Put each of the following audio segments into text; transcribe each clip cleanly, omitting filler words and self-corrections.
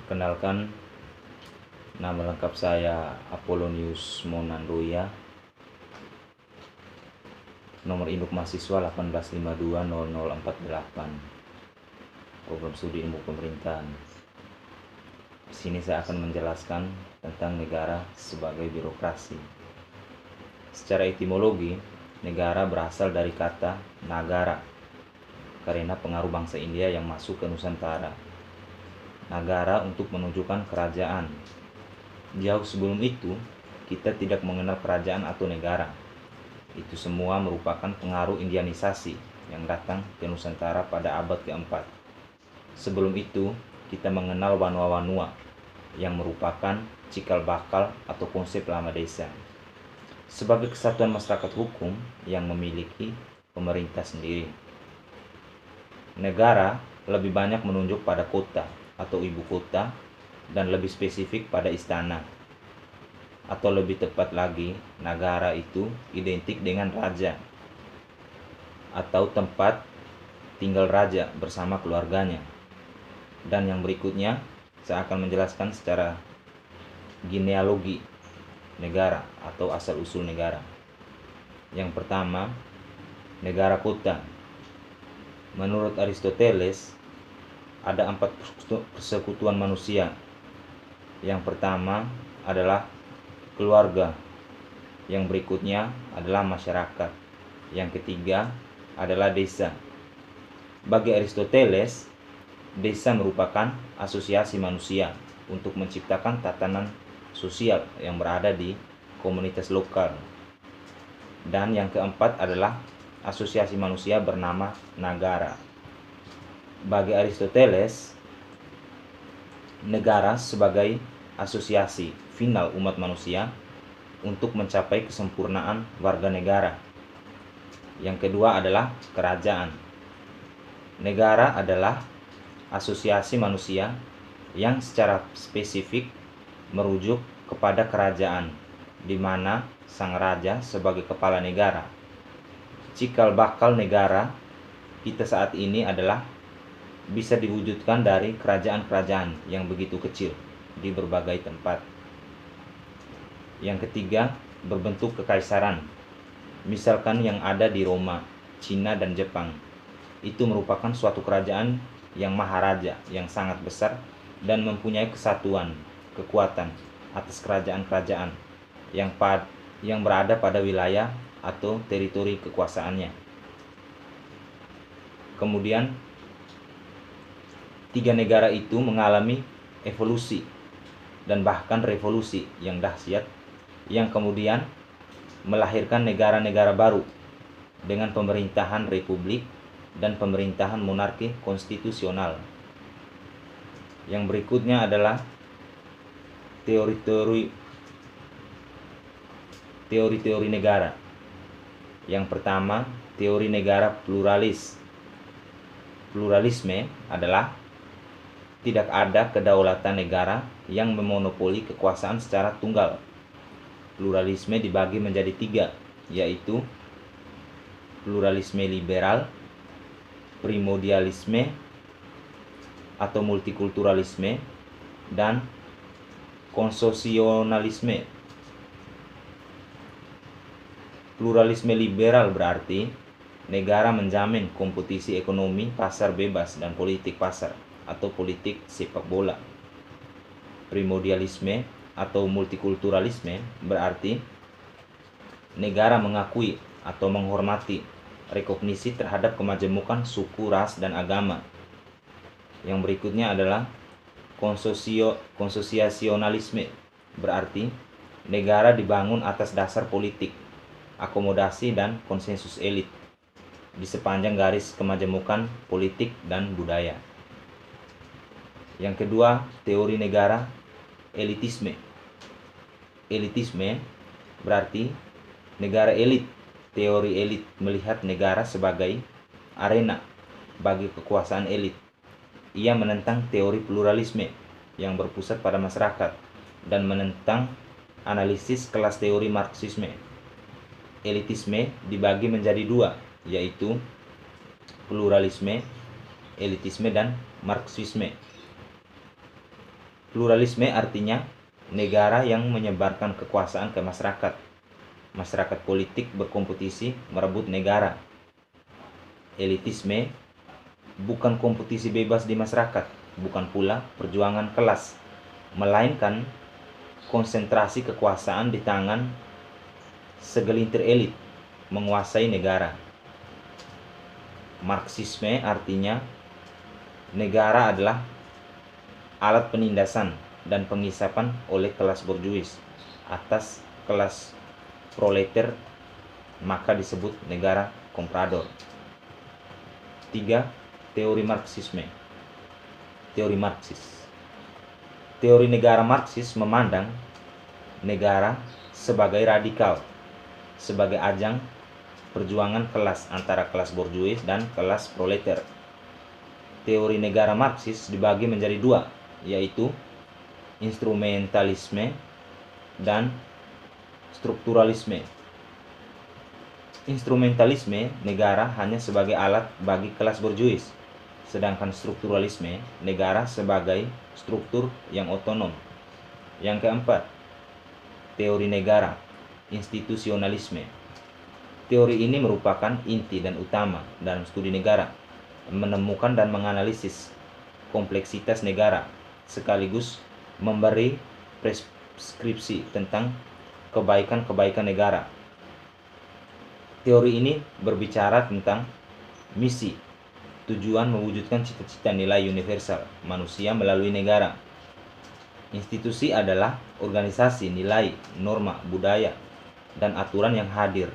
Kenalkan, nama lengkap saya Apollonius Monandoya. Nomor induk mahasiswa 18520048. Program studi ilmu pemerintahan. Di sini saya akan menjelaskan tentang negara sebagai birokrasi. Secara etimologi, negara berasal dari kata nagara karena pengaruh bangsa India yang masuk ke Nusantara. Nagara untuk menunjukkan kerajaan. Jauh sebelum itu, kita tidak mengenal kerajaan atau negara. Itu semua merupakan pengaruh Indianisasi yang datang ke Nusantara pada abad keempat. Sebelum itu, kita mengenal wanua-wanua yang merupakan cikal bakal atau konsep lama desa sebagai kesatuan masyarakat hukum yang memiliki pemerintah sendiri. Negara lebih banyak menunjuk pada kota atau ibu kota dan lebih spesifik pada istana. Atau lebih tepat lagi, negara itu identik dengan raja atau tempat tinggal raja bersama keluarganya. Dan yang berikutnya, saya akan menjelaskan secara genealogi negara atau asal-usul negara. Yang pertama, negara kota. Menurut Aristoteles, ada 4 persekutuan manusia. Yang pertama adalah keluarga. Yang berikutnya adalah masyarakat. Yang ketiga adalah desa. Bagi Aristoteles, desa merupakan asosiasi manusia untuk menciptakan tatanan sosial yang berada di komunitas lokal. Dan yang keempat adalah asosiasi manusia bernama nagara. Bagi Aristoteles, negara sebagai asosiasi final umat manusia untuk mencapai kesempurnaan warga negara. Yang kedua adalah kerajaan. Negara adalah asosiasi manusia yang secara spesifik merujuk kepada kerajaan, di mana sang raja sebagai kepala negara. Cikal bakal negara kita saat ini adalah bisa diwujudkan dari kerajaan-kerajaan yang begitu kecil di berbagai tempat. Yang ketiga, berbentuk kekaisaran. Misalkan yang ada di Roma, Cina, dan Jepang. Itu merupakan suatu kerajaan yang maharaja, yang sangat besar dan mempunyai kesatuan, kekuatan atas kerajaan-kerajaan yang berada pada wilayah atau teritori kekuasaannya. Kemudian, 3 negara itu mengalami evolusi dan bahkan revolusi yang dahsyat yang kemudian melahirkan negara-negara baru dengan pemerintahan republik dan pemerintahan monarki konstitusional. Yang berikutnya adalah teori-teori negara. Yang pertama, teori negara pluralis. Pluralisme adalah tidak ada kedaulatan negara yang memonopoli kekuasaan secara tunggal. Pluralisme dibagi menjadi 3, yaitu pluralisme liberal, primordialisme atau multikulturalisme, dan konsesionalisme. Pluralisme liberal berarti negara menjamin kompetisi ekonomi pasar bebas dan politik pasar atau politik sepak bola. Primordialisme atau multikulturalisme berarti negara mengakui atau menghormati rekognisi terhadap kemajemukan suku, ras, dan agama. Yang berikutnya adalah konsosiasionalisme berarti negara dibangun atas dasar politik, akomodasi, dan konsensus elit di sepanjang garis kemajemukan politik dan budaya. Yang kedua, teori negara elitisme. Elitisme berarti negara elit. Teori elit melihat negara sebagai arena bagi kekuasaan elit. Ia menentang teori pluralisme yang berpusat pada masyarakat dan menentang analisis kelas teori Marxisme. Elitisme dibagi menjadi 2, yaitu pluralisme, elitisme, dan Marxisme. Pluralisme artinya negara yang menyebarkan kekuasaan ke masyarakat. Masyarakat politik berkompetisi merebut negara. Elitisme bukan kompetisi bebas di masyarakat, bukan pula perjuangan kelas, melainkan konsentrasi kekuasaan di tangan segelintir elit menguasai negara. Marxisme artinya negara adalah alat penindasan dan pengisapan oleh kelas borjuis atas kelas proleter, maka disebut negara komprador. 3. Teori Marxisme. Teori Marxis. Teori negara Marxis memandang negara sebagai radikal, sebagai ajang perjuangan kelas antara kelas borjuis dan kelas proleter. Teori negara Marxis dibagi menjadi dua, yaitu instrumentalisme dan strukturalisme. Instrumentalisme negara hanya sebagai alat bagi kelas borjuis, sedangkan strukturalisme negara sebagai struktur yang otonom. Yang keempat, teori negara, institusionalisme. Teori ini merupakan inti dan utama dalam studi negara, menemukan dan menganalisis kompleksitas negara, sekaligus memberi preskripsi tentang kebaikan-kebaikan negara. Teori ini berbicara tentang misi, tujuan mewujudkan cita-cita nilai universal manusia melalui negara. Institusi adalah organisasi nilai, norma, budaya, dan aturan yang hadir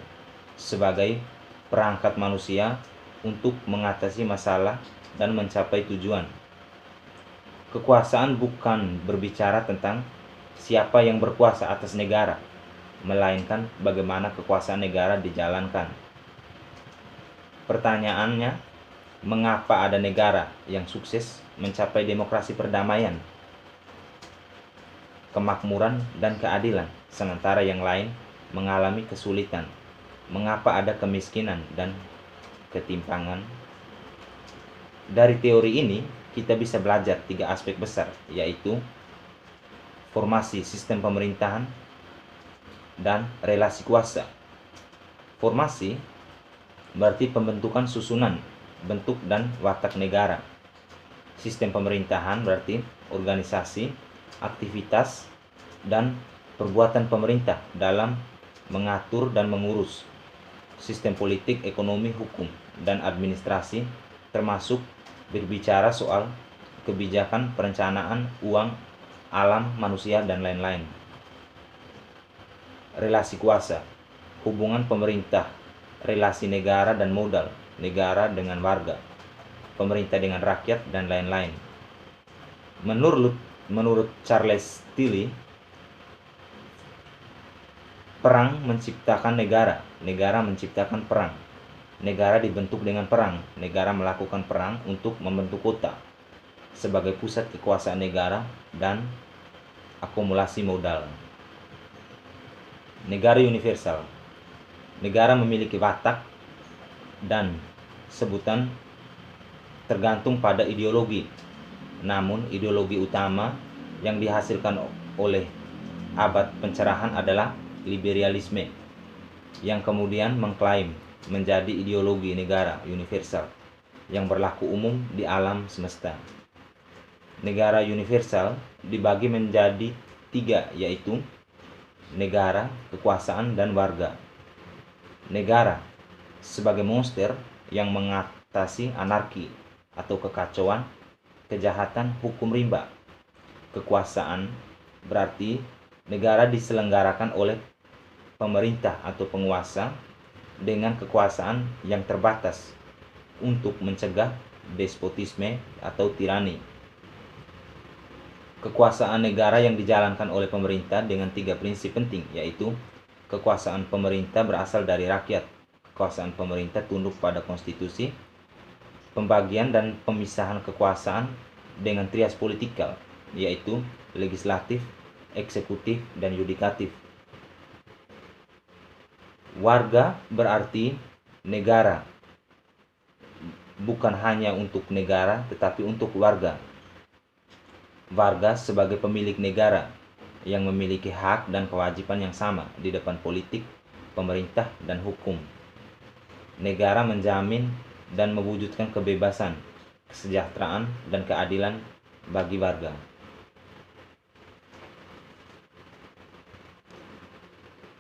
sebagai perangkat manusia untuk mengatasi masalah dan mencapai tujuan. Kekuasaan bukan berbicara tentang siapa yang berkuasa atas negara, melainkan bagaimana kekuasaan negara dijalankan. Pertanyaannya, mengapa ada negara yang sukses mencapai demokrasi perdamaian, kemakmuran, dan keadilan, sementara yang lain mengalami kesulitan? Mengapa ada kemiskinan dan ketimpangan? Dari teori ini, kita bisa belajar 3 aspek besar, yaitu formasi sistem pemerintahan dan relasi kuasa. Formasi berarti pembentukan susunan, bentuk, dan watak negara. Sistem pemerintahan berarti organisasi, aktivitas, dan perbuatan pemerintah dalam mengatur dan mengurus sistem politik, ekonomi, hukum, dan administrasi, termasuk berbicara soal kebijakan, perencanaan, uang, alam, manusia, dan lain-lain. Relasi kuasa, hubungan pemerintah, relasi negara dan modal, negara dengan warga, pemerintah dengan rakyat, dan lain-lain. Menurut Charles Tilly, perang menciptakan negara, negara menciptakan perang. Negara dibentuk dengan perang, negara melakukan perang untuk membentuk kota sebagai pusat kekuasaan negara dan akumulasi modal. Negara universal. Negara memiliki watak dan sebutan tergantung pada ideologi. Namun ideologi utama yang dihasilkan oleh abad pencerahan adalah liberalisme, yang kemudian mengklaim menjadi ideologi negara universal yang berlaku umum di alam semesta. Negara universal dibagi menjadi 3, yaitu negara, kekuasaan, dan warga. Negara sebagai monster yang mengatasi anarki atau kekacauan, kejahatan, hukum rimba. Kekuasaan berarti negara diselenggarakan oleh pemerintah atau penguasa dengan kekuasaan yang terbatas untuk mencegah despotisme atau tirani. Kekuasaan negara yang dijalankan oleh pemerintah dengan 3 prinsip penting, yaitu kekuasaan pemerintah berasal dari rakyat, kekuasaan pemerintah tunduk pada konstitusi, pembagian dan pemisahan kekuasaan dengan trias politikal, yaitu legislatif, eksekutif, dan yudikatif. Warga berarti negara, bukan hanya untuk negara tetapi untuk warga. warga sebagai pemilik negara yang memiliki hak dan kewajiban yang sama di depan politik, pemerintah, dan hukum. Negara menjamin dan mewujudkan kebebasan, kesejahteraan, dan keadilan bagi warga.